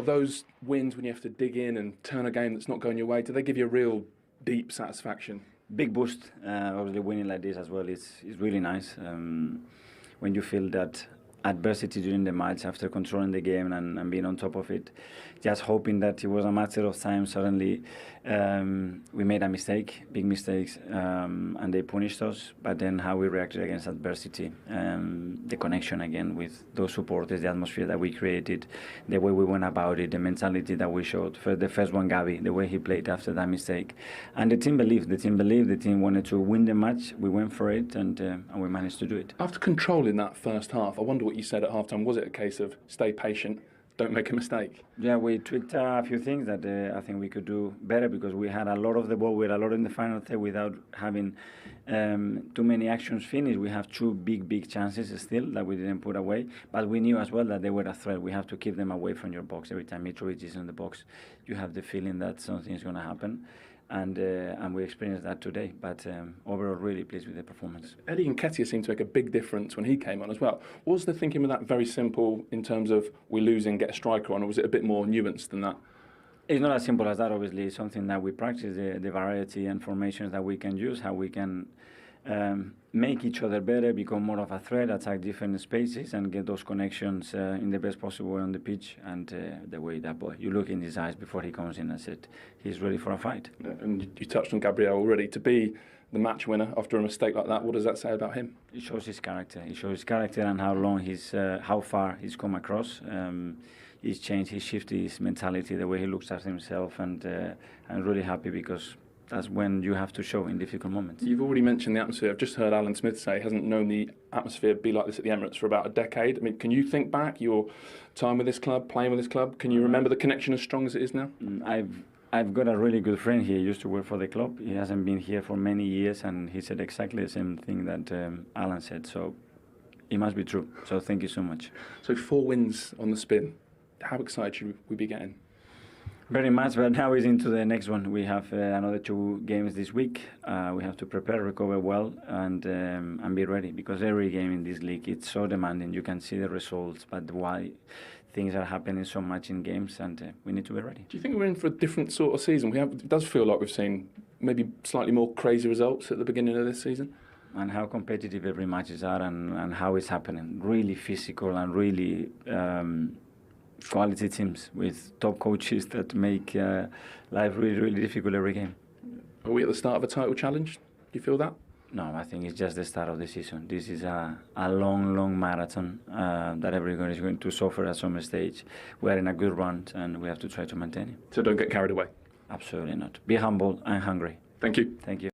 Are those wins when you have to dig in and turn a game that's not going your way, do they give you a real deep satisfaction? Big boost. Obviously, winning like this as well is really nice. When you feel that adversity during the match, after controlling the game and being on top of it, just hoping that it was a matter of time. Suddenly, we made a mistake, big mistakes, and they punished us. But then how we reacted against adversity, the connection again with those supporters, the atmosphere that we created, the way we went about it, the mentality that we showed. For the first one, Gavi, the way he played after that mistake. And the team believed, the team wanted to win the match. We went for it, and we managed to do it. After controlling that first half, I wonder what you said at halftime. Was it a case of stay patient, don't make a mistake? Yeah, we tweaked a few things that I think we could do better, because we had a lot of the ball, we had a lot in the final third without having too many actions finished. We have two big chances still that we didn't put away, but we knew as well that they were a threat. We have to keep them away from your box. Every time Mitrovic is in the box, you have the feeling that something is going to happen. And we experienced that today. But overall, really pleased with the performance. Eddie Nketiah seemed to make a big difference when he came on as well. Was the thinking with that very simple in terms of we lose and get a striker on, or was it a bit more nuanced than that? It's not as simple as that, obviously. It's something that we practice, the variety and formations that we can use, how we can make each other better, become more of a threat, attack different spaces, and get those connections in the best possible way on the pitch. And the way that boy, you look in his eyes before he comes in and said, he's ready for a fight. Yeah, and you touched on Gabriel already. To be the match winner after a mistake like that, what does that say about him? It shows his character. It shows his character and how far he's come across. He's changed, he's shifted his mentality, the way he looks at himself, and I'm really happy because that's when you have to show in difficult moments. You've already mentioned the atmosphere. I've just heard Alan Smith say he hasn't known the atmosphere be like this at the Emirates for about a decade. I mean, can you think back your time with this club, playing with this club? Can you remember the connection as strong as it is now? I've got a really good friend here. He used to work for the club. He hasn't been here for many years, and he said exactly the same thing that Alan said. So it must be true. So thank you so much. So 4 wins on the spin. How excited should we be getting? Very much, but now is into the next one. We have another 2 games this week. We have to prepare, recover well, and be ready, because every game in this league, it's so demanding. You can see the results, but why things are happening so much in games, and we need to be ready. Do you think we're in for a different sort of season? It does feel like we've seen maybe slightly more crazy results at the beginning of this season. And how competitive every matches are, and how it's happening. Really physical and really quality teams with top coaches that make life really difficult every game. Are we at the start of a title challenge? Do you feel that? No, I think it's just the start of the season. This is a long marathon that everyone is going to suffer at some stage. We're in a good run, and we have to try to maintain it. So don't get carried away? Absolutely not. Be humble and hungry. Thank you. Thank you.